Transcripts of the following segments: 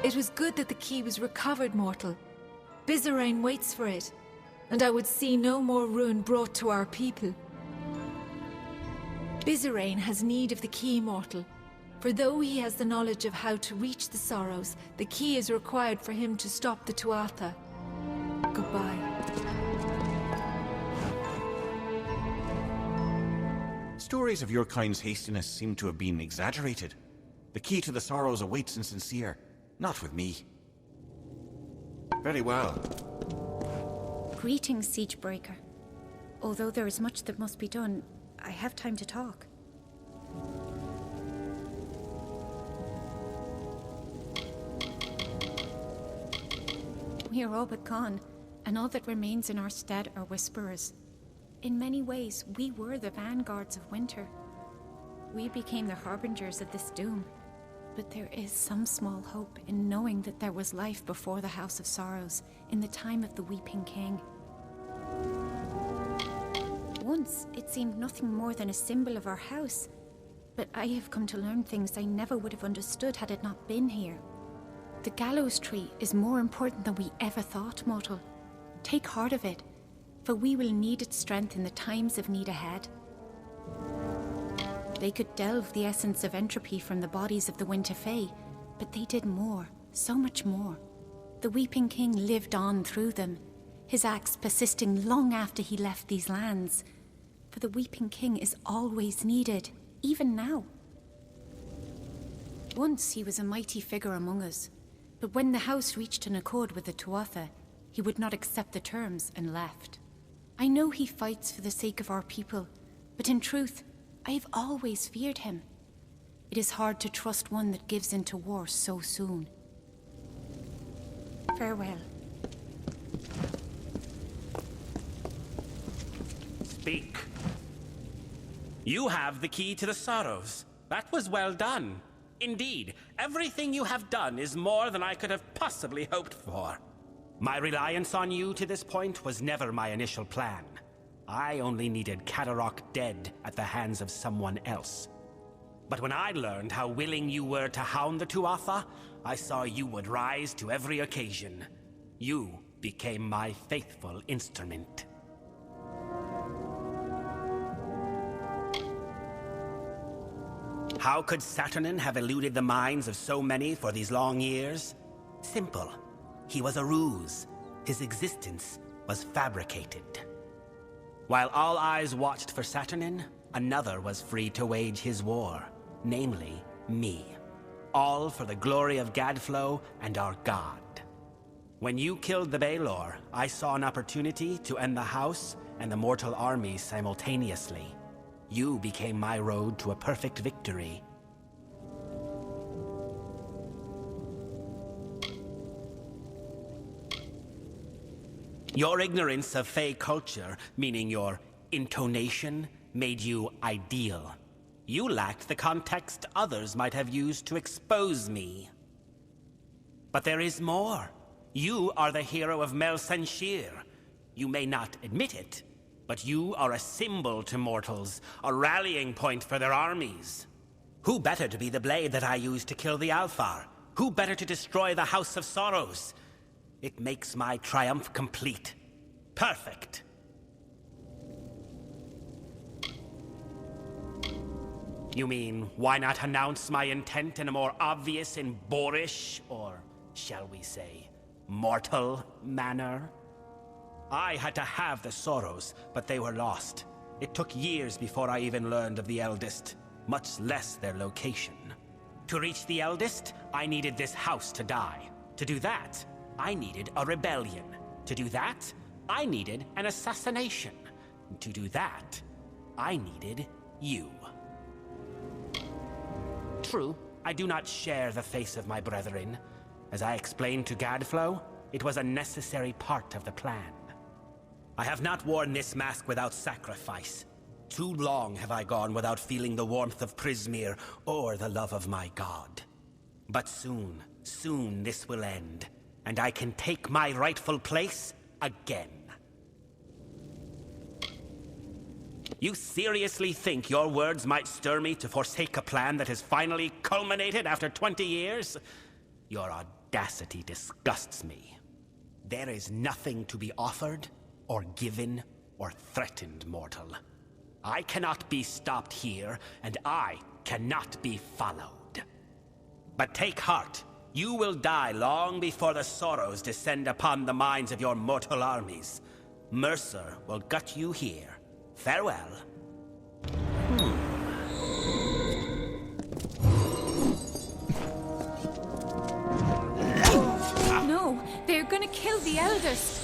It was good that the key was recovered, mortal. Bisarane waits for it, and I would see no more ruin brought to our people. Bisarane has need of the key, mortal. For though he has the knowledge of how to reach the Sorrows, the key is required for him to stop the Tuatha. Goodbye. Stories of your kind's hastiness seem to have been exaggerated. The key to the Sorrows awaits in Sincere, not with me. Very well. Greetings, Siegebreaker. Although there is much that must be done, I have time to talk. We are all but gone, and all that remains in our stead are Whisperers. In many ways, we were the vanguards of winter. We became the harbingers of this doom. But there is some small hope in knowing that there was life before the House of Sorrows, in the time of the Weeping King. Once, it seemed nothing more than a symbol of our house, but I have come to learn things I never would have understood had it not been here. The gallows tree is more important than we ever thought, mortal. Take heart of it, for we will need its strength in the times of need ahead. They could delve the essence of entropy from the bodies of the Winter Fae, but they did more, so much more. The Weeping King lived on through them, his acts persisting long after he left these lands. For the Weeping King is always needed, even now. Once he was a mighty figure among us, but when the house reached an accord with the Tuatha, he would not accept the terms and left. I know he fights for the sake of our people, but in truth, I have always feared him. It is hard to trust one that gives in to war so soon. Farewell. Speak. You have the key to the Sorrows. That was well done. Indeed, everything you have done is more than I could have possibly hoped for. My reliance on you to this point was never my initial plan. I only needed Kadarok dead at the hands of someone else. But when I learned how willing you were to hound the Tuatha, I saw you would rise to every occasion. You became my faithful instrument. How could Saturnin have eluded the minds of so many for these long years? Simple. He was a ruse. His existence was fabricated. While all eyes watched for Saturnin, another was free to wage his war, namely me. All for the glory of Gadflow and our god. When you killed the Baelor, I saw an opportunity to end the house and the mortal armies simultaneously. You became my road to a perfect victory. Your ignorance of Fae culture, meaning your intonation, made you ideal. You lacked the context others might have used to expose me. But there is more. You are the hero of Mel Senshir. You may not admit it, but you are a symbol to mortals, a rallying point for their armies. Who better to be the blade that I used to kill the Alfar? Who better to destroy the House of Sorrows? It makes my triumph complete. Perfect. You mean, why not announce my intent in a more obvious and boorish, or shall we say, mortal manner? I had to have the Sorrows, but they were lost. It took years before I even learned of the Eldest, much less their location. To reach the Eldest, I needed this house to die. To do that, I needed a rebellion. To do that, I needed an assassination. To do that, I needed you. True, I do not share the face of my brethren. As I explained to Gadflow, it was a necessary part of the plan. I have not worn this mask without sacrifice. Too long have I gone without feeling the warmth of Prismeer or the love of my god. But soon, soon this will end, and I can take my rightful place again. You seriously think your words might stir me to forsake a plan that has finally culminated after 20 years? Your audacity disgusts me. There is nothing to be offered, or given, or threatened, mortal. I cannot be stopped here, and I cannot be followed. But take heart. You will die long before the sorrows descend upon the minds of your mortal armies. Mercer will gut you here. Farewell. No, they're gonna kill the eldest.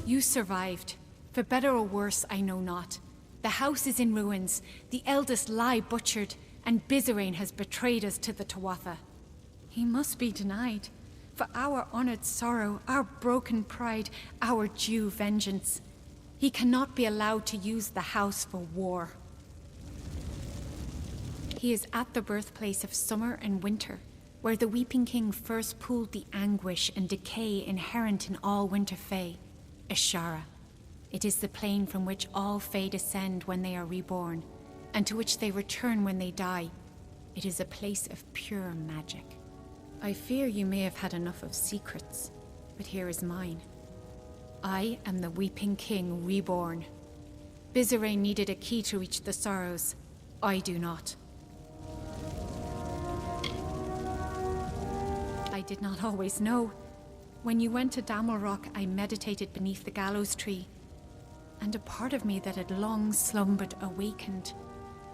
You survived. For better or worse, I know not. The house is in ruins, the eldest lie butchered, and Bisarane has betrayed us to the Tuatha. He must be denied. For our honored sorrow, our broken pride, our due vengeance. He cannot be allowed to use the house for war. He is at the birthplace of summer and winter, where the Weeping King first pooled the anguish and decay inherent in all winter fae. Ashara. It is the plane from which all fae descend when they are reborn, and to which they return when they die. It is a place of pure magic. I fear you may have had enough of secrets, but here is mine. I am the Weeping King reborn. Bisarane needed a key to reach the sorrows. I do not. I did not always know. When you went to Amalur, I meditated beneath the gallows tree, and a part of me that had long slumbered awakened.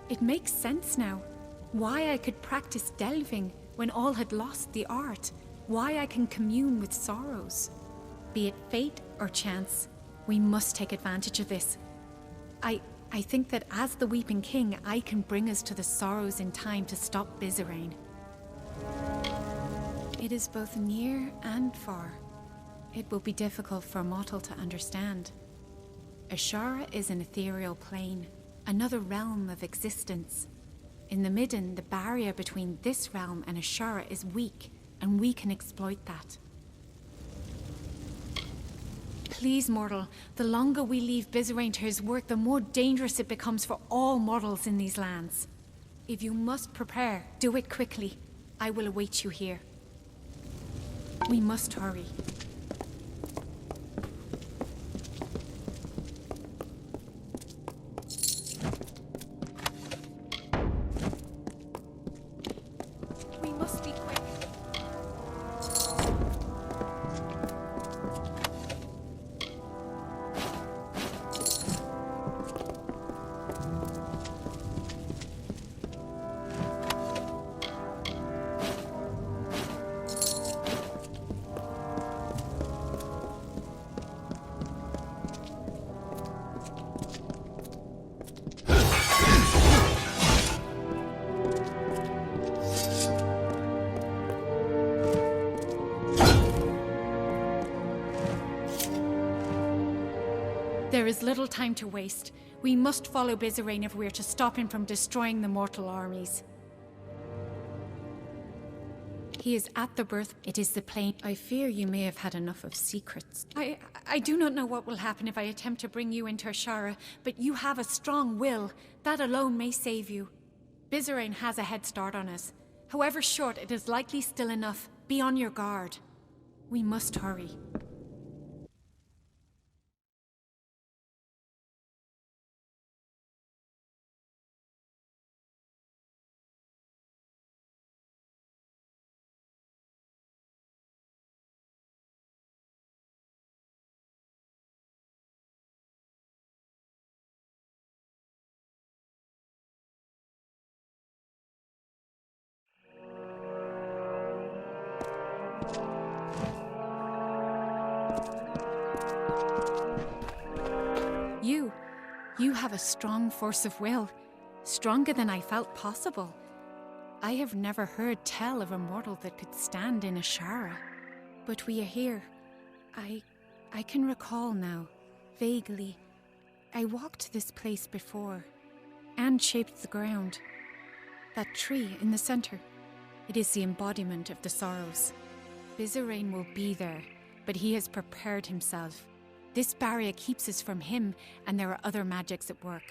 It makes sense now. Why I could practice delving when all had lost the art. Why I can commune with sorrows. Be it fate or chance, we must take advantage of this. I think that as the Weeping King, I can bring us to the sorrows in time to stop Bisarane. It is both near and far. It will be difficult for a mortal to understand. Ashara is an ethereal plane, another realm of existence. In the Midden, the barrier between this realm and Ashara is weak, and we can exploit that. Please, mortal, the longer we leave Bisarane to his work, the more dangerous it becomes for all mortals in these lands. If you must prepare, do it quickly. I will await you here. We must hurry. We must be quick. There is little time to waste. We must follow Bisarane if we are to stop him from destroying the mortal armies. He is at the birth. It is the plane. I fear you may have had enough of secrets. I do not know what will happen if I attempt to bring you into Ashara, but you have a strong will. That alone may save you. Bisarane has a head start on us. However short, it is likely still enough. Be on your guard. We must hurry. You have a strong force of will, stronger than I felt possible. I have never heard tell of a mortal that could stand in a Shara. But we are here. I can recall now, vaguely. I walked this place before, and shaped the ground. That tree in the center, it is the embodiment of the sorrows. Bisarane will be there, but he has prepared himself. This barrier keeps us from him, and there are other magics at work.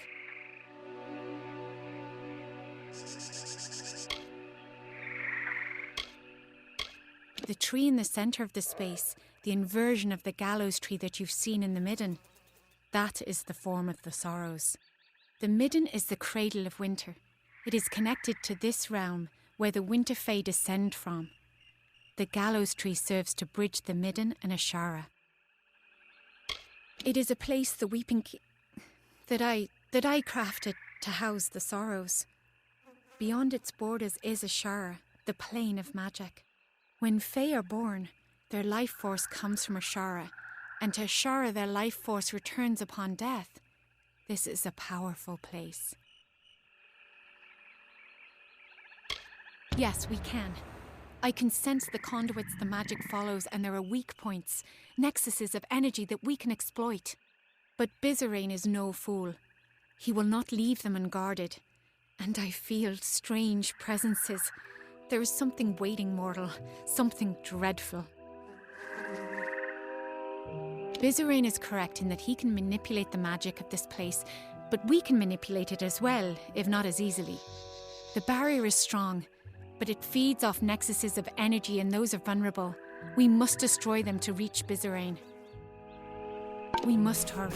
The tree in the center of the space, the inversion of the gallows tree that you've seen in the midden, that is the form of the sorrows. The midden is the cradle of winter. It is connected to this realm where the winter fae descend from. The gallows tree serves to bridge the midden and Ashara. It is a place the weeping that I crafted to house the sorrows. Beyond its borders is Ashara, the plane of magic. When fae are born, their life force comes from Ashara, and to Ashara their life force returns upon death. This is a powerful place. Yes, we can. I can sense the conduits the magic follows, and there are weak points, nexuses of energy that we can exploit. But Bisarane is no fool. He will not leave them unguarded. And I feel strange presences. There is something waiting, mortal, something dreadful. Bisarane is correct in that he can manipulate the magic of this place, but we can manipulate it as well, if not as easily. The barrier is strong, but it feeds off nexuses of energy, and those are vulnerable. We must destroy them to reach Bisarane. We must hurry.